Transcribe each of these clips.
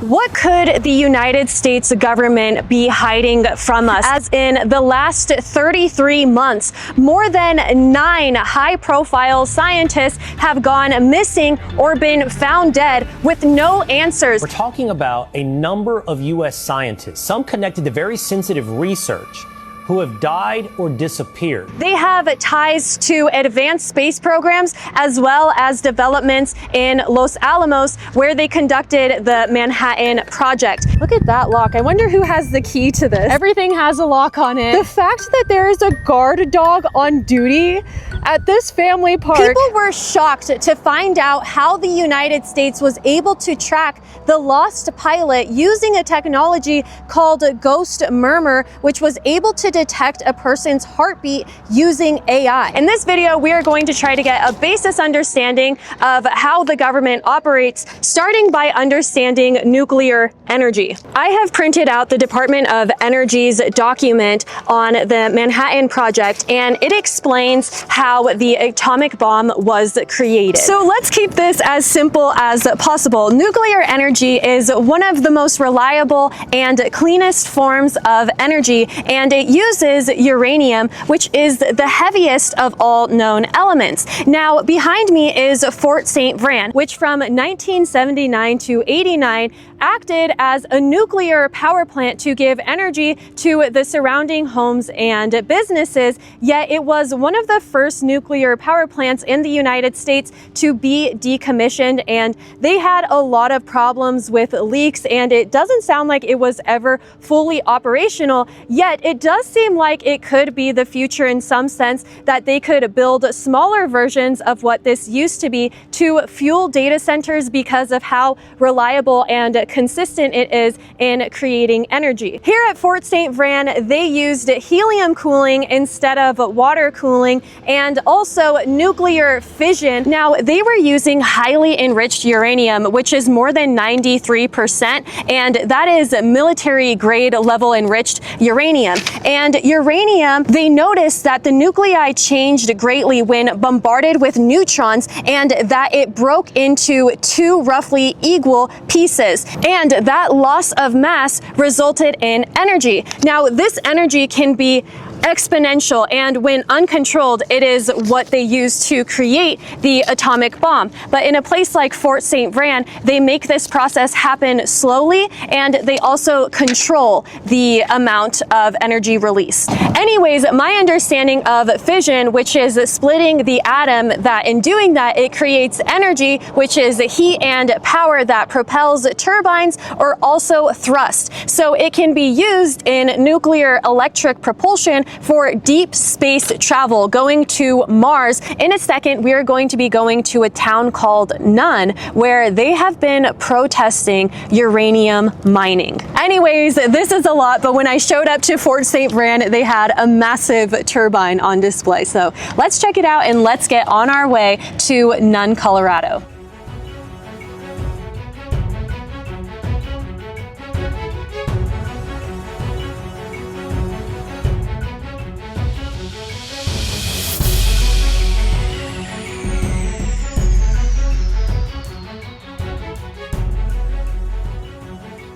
What could the United States government be hiding from us? As in the last 33 months, more than 9 high-profile scientists have gone missing or been found dead with no answers. We're talking about a number of U.S. scientists, some connected to very sensitive research, who have died or disappeared. They have ties to advanced space programs as well as developments in Los Alamos, where they conducted the Manhattan Project. Look at that lock. I wonder who has the key to this. Everything has a lock on it. The fact that there is a guard dog on duty at this family park. People were shocked to find out how the United States was able to track the lost pilot using a technology called Ghost Murmur, which was able to detect a person's heartbeat using AI. In this video, we are going to try to get a basis understanding of how the government operates, starting by understanding nuclear energy. I have printed out the Department of Energy's document on the Manhattan Project, and it explains how the atomic bomb was created. So let's keep this as simple as possible. Nuclear energy is one of the most reliable and cleanest forms of energy, and it uses uranium, which is the heaviest of all known elements. Now, behind me is Fort St. Vrain, which from 1979 to 89 acted as a nuclear power plant to give energy to the surrounding homes and businesses, yet it was one of the first nuclear power plants in the United States to be decommissioned, and they had a lot of problems with leaks, and it doesn't sound like it was ever fully operational, yet it does seem like it could be the future in some sense, that they could build smaller versions of what this used to be to fuel data centers because of how reliable and consistent it is in creating energy. Here at Fort St. Vrain, they used helium cooling instead of water cooling, and also nuclear fission. Now, they were using highly enriched uranium, which is more than 93%, and that is military grade level enriched uranium. And uranium, they noticed that the nuclei changed greatly when bombarded with neutrons, and that it broke into 2 roughly equal pieces. And that loss of mass resulted in energy. Now, this energy can be exponential, and when uncontrolled, it is what they use to create the atomic bomb. But in a place like Fort St. Vrain, they make this process happen slowly, and they also control the amount of energy release. Anyways, my understanding of fission, which is splitting the atom, that in doing that, it creates energy, which is heat and power that propels turbines or also thrust. So it can be used in nuclear electric propulsion for deep space travel, going to Mars. In a second, we are going to be going to a town called Nun, where they have been protesting uranium mining. Anyways, this is a lot, but when I showed up to Fort St. Vrain, they had a massive turbine on display. So let's check it out and let's get on our way to Nun, Colorado.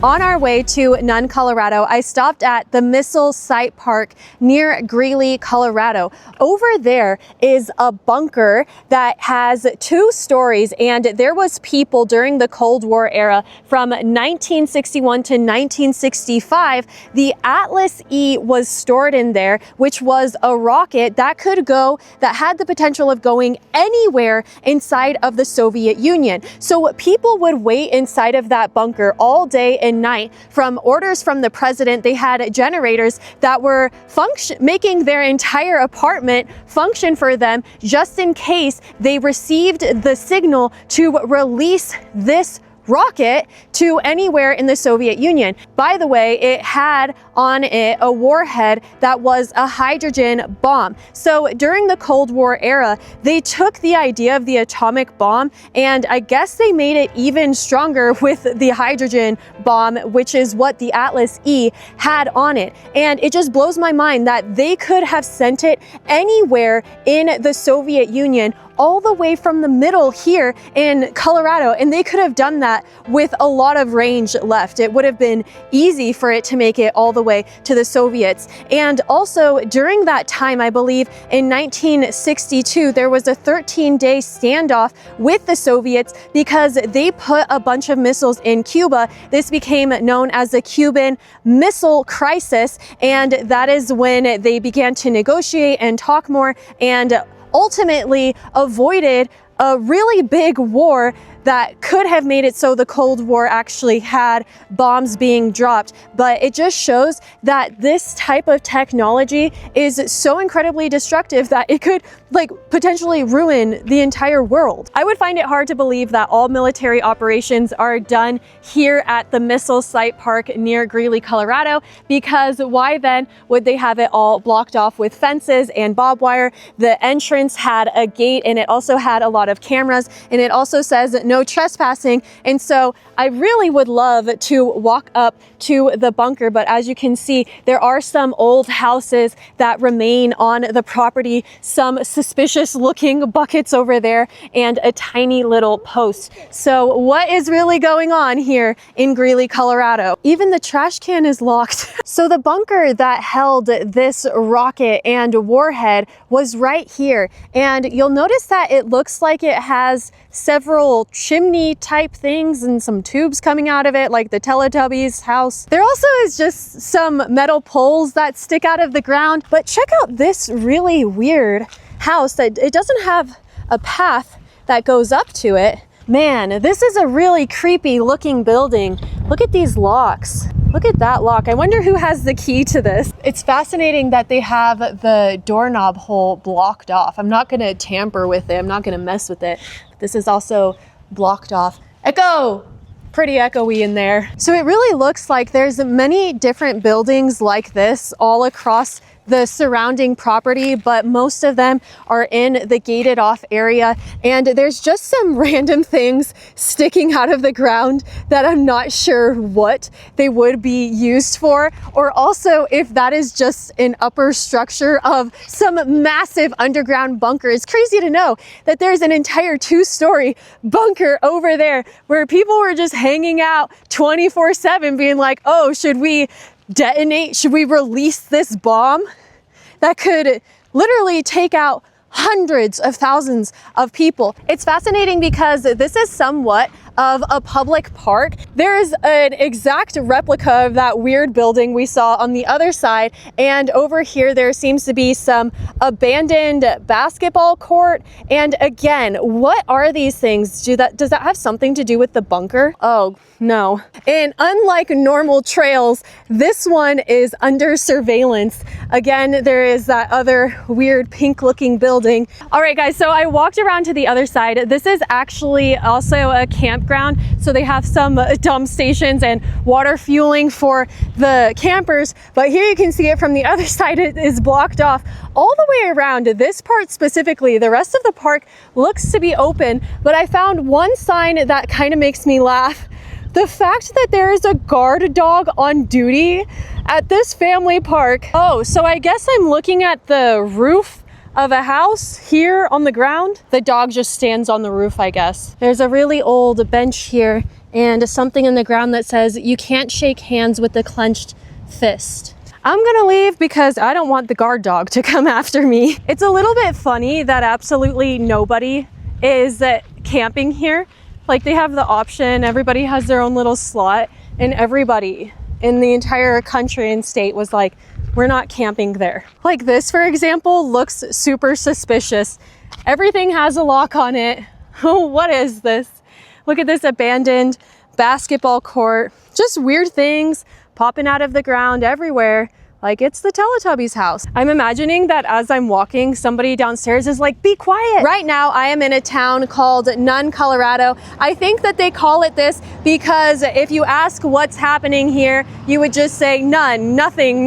On our way to Nun, Colorado, I stopped at the Missile Site Park near Greeley, Colorado. Over there is a bunker that has 2 stories, and there was people during the Cold War era from 1961 to 1965. The Atlas E was stored in there, which was a rocket that could go, that had the potential of going anywhere inside of the Soviet Union. So people would wait inside of that bunker all day and night. From orders from the president, they had generators that were making their entire apartment function for them, just in case they received the signal to release this rocket to anywhere in the Soviet Union. By the way, it had on it a warhead that was a hydrogen bomb. So during the Cold War era, they took the idea of the atomic bomb, and I guess they made it even stronger with the hydrogen bomb, which is what the Atlas E had on it. And it just blows my mind that they could have sent it anywhere in the Soviet Union all the way from the middle here in Colorado, and they could have done that with a lot of range left. It would have been easy for it to make it all the way to the Soviets. And also during that time, I believe in 1962, there was a 13-day standoff with the Soviets because they put a bunch of missiles in Cuba. This became known as the Cuban Missile Crisis, and that is when they began to negotiate and talk more and ultimately avoided a really big war that could have made it so the Cold War actually had bombs being dropped. But it just shows that this type of technology is so incredibly destructive that it could potentially ruin the entire world. I would find it hard to believe that all military operations are done here at the missile site park near Greeley, Colorado, because why then would they have it all blocked off with fences and barbed wire? The entrance had a gate, and it also had a lot of cameras, and it also says no trespassing. And so I really would love to walk up to the bunker, but as you can see, there are some old houses that remain on the property, some suspicious looking buckets over there, and a tiny little post. So what is really going on here in Greeley, Colorado? Even the trash can is locked. So the bunker that held this rocket and warhead was right here, and you'll notice that it looks like it has several chimney type things and some tubes coming out of it, like the Teletubbies house. There also is just some metal poles that stick out of the ground. But check out this really weird house that it doesn't have a path that goes up to it. Man, this is a really creepy looking building. Look at these locks. Look at that lock. I wonder who has the key to this. It's fascinating that they have the doorknob hole blocked off. I'm not gonna tamper with it. I'm not gonna mess with it. This is also blocked off. Echo! Pretty echoey in there. So it really looks like there's many different buildings like this all across the surrounding property, but most of them are in the gated off area, and there's just some random things sticking out of the ground that I'm not sure what they would be used for, or also if that is just an upper structure of some massive underground bunker. It's crazy to know that there's an entire 2-story bunker over there where people were just hanging out 24/7 being like, oh, should we detonate? Should we release this bomb that could literally take out hundreds of thousands of people? It's fascinating because this is somewhat of a public park. There's an exact replica of that weird building we saw on the other side, and over here there seems to be some abandoned basketball court. And again, what are these things? Does that have something to do with the bunker? Oh no. And unlike normal trails, this one is under surveillance. Again, there is that other weird pink looking building. All right guys, so I walked around to the other side. This is actually also a campground. So they have some dump stations and water fueling for the campers. But here you can see it from the other side. It is blocked off all the way around. This part specifically, the rest of the park looks to be open. But I found one sign that kind of makes me laugh. The fact that there is a guard dog on duty at this family park. Oh, so I guess I'm looking at the roof of a house here on the ground. The dog just stands on the roof, I guess. There's a really old bench here and something in the ground that says you can't shake hands with the clenched fist. I'm gonna leave because I don't want the guard dog to come after me. It's a little bit funny that absolutely nobody is camping here. Like, they have the option, everybody has their own little slot, and everybody in the entire country and state was like, we're not camping there. Like this, for example, looks super suspicious. Everything has a lock on it. Oh, what is this? Look at this abandoned basketball court. Just weird things popping out of the ground everywhere. Like it's the Teletubbies house. I'm imagining that as I'm walking, somebody downstairs is like, be quiet. Right now, I am in a town called Nun, Colorado. I think that they call it this because if you ask what's happening here, you would just say none, nothing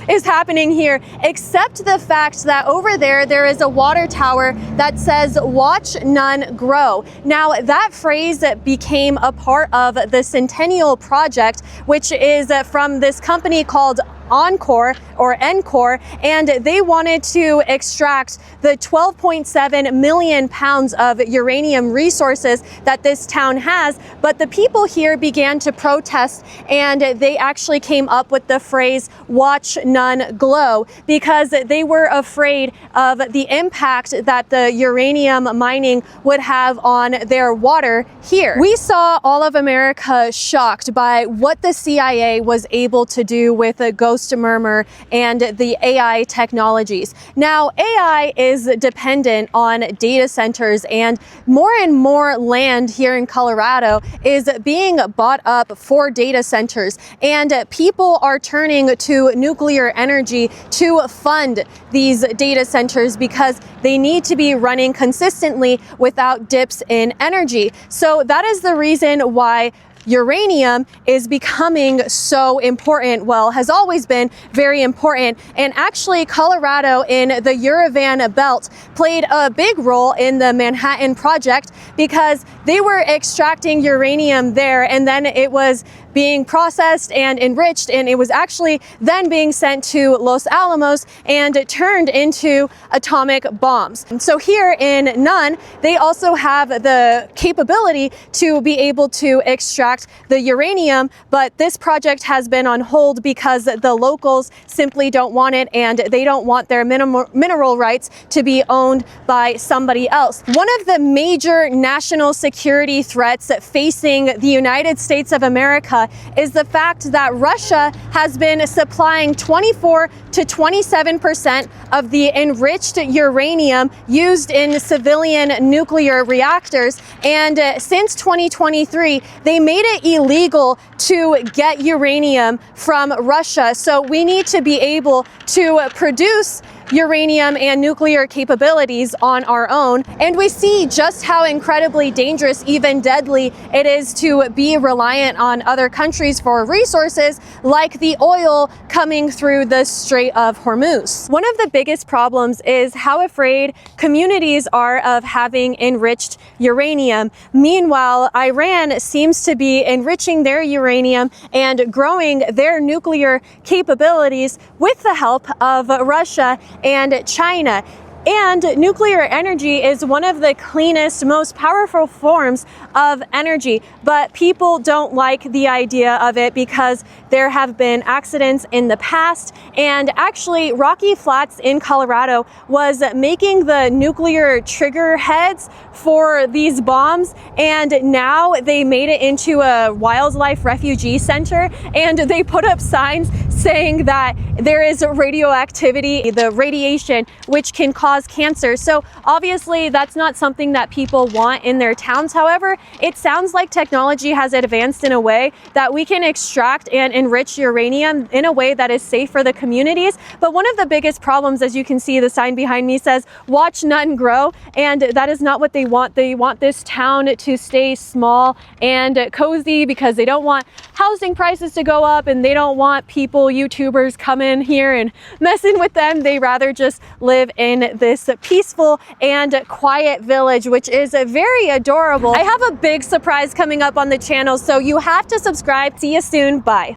is happening here, except the fact that over there is a water tower that says, watch Nun grow. Now that phrase became a part of the Centennial Project, which is from this company called Encore, or NCOR, and they wanted to extract the 12.7 million pounds of uranium resources that this town has. But the people here began to protest, and they actually came up with the phrase "watch none glow" because they were afraid of the impact that the uranium mining would have on their water here. We saw all of America shocked by what the CIA was able to do with a ghost murmur and the AI technologies. Now, AI is dependent on data centers, and more land here in Colorado is being bought up for data centers, and people are turning to nuclear energy to fund these data centers because they need to be running consistently without dips in energy. So that is the reason why uranium is becoming so important. Well, has always been very important. And actually, Colorado in the Uravan Belt played a big role in the Manhattan Project because they were extracting uranium there, and then it was being processed and enriched, and it was actually then being sent to Los Alamos and turned into atomic bombs. And so here in Nun, they also have the capability to be able to extract the uranium, but this project has been on hold because the locals simply don't want it, and they don't want their mineral rights to be owned by somebody else. One of the major national security threats facing the United States of America is the fact that Russia has been supplying 24 to 27% of the enriched uranium used in civilian nuclear reactors. And since 2023, they made it illegal to get uranium from Russia. So we need to be able to produce uranium and nuclear capabilities on our own. And we see just how incredibly dangerous, even deadly, it is to be reliant on other countries for resources like the oil coming through the Strait of Hormuz. One of the biggest problems is how afraid communities are of having enriched uranium. Meanwhile, Iran seems to be enriching their uranium and growing their nuclear capabilities with the help of Russia and China. And nuclear energy is one of the cleanest, most powerful forms of energy, but people don't like the idea of it because there have been accidents in the past. And actually, Rocky Flats in Colorado was making the nuclear trigger heads for these bombs, and now they made it into a wildlife refugee center, and they put up signs saying that there is radioactivity, the radiation, which can cause cancer. So obviously that's not something that people want in their towns. However, it sounds like technology has advanced in a way that we can extract and enrich uranium in a way that is safe for the communities. But one of the biggest problems, as you can see, the sign behind me says, "Watch none grow," and that is not what they want. They want this town to stay small and cozy because they don't want housing prices to go up, and they don't want people, YouTubers, coming here and messing with them. They rather just live in this peaceful and quiet village, which is very adorable. I have a big surprise coming up on the channel, so you have to subscribe. See you soon. Bye.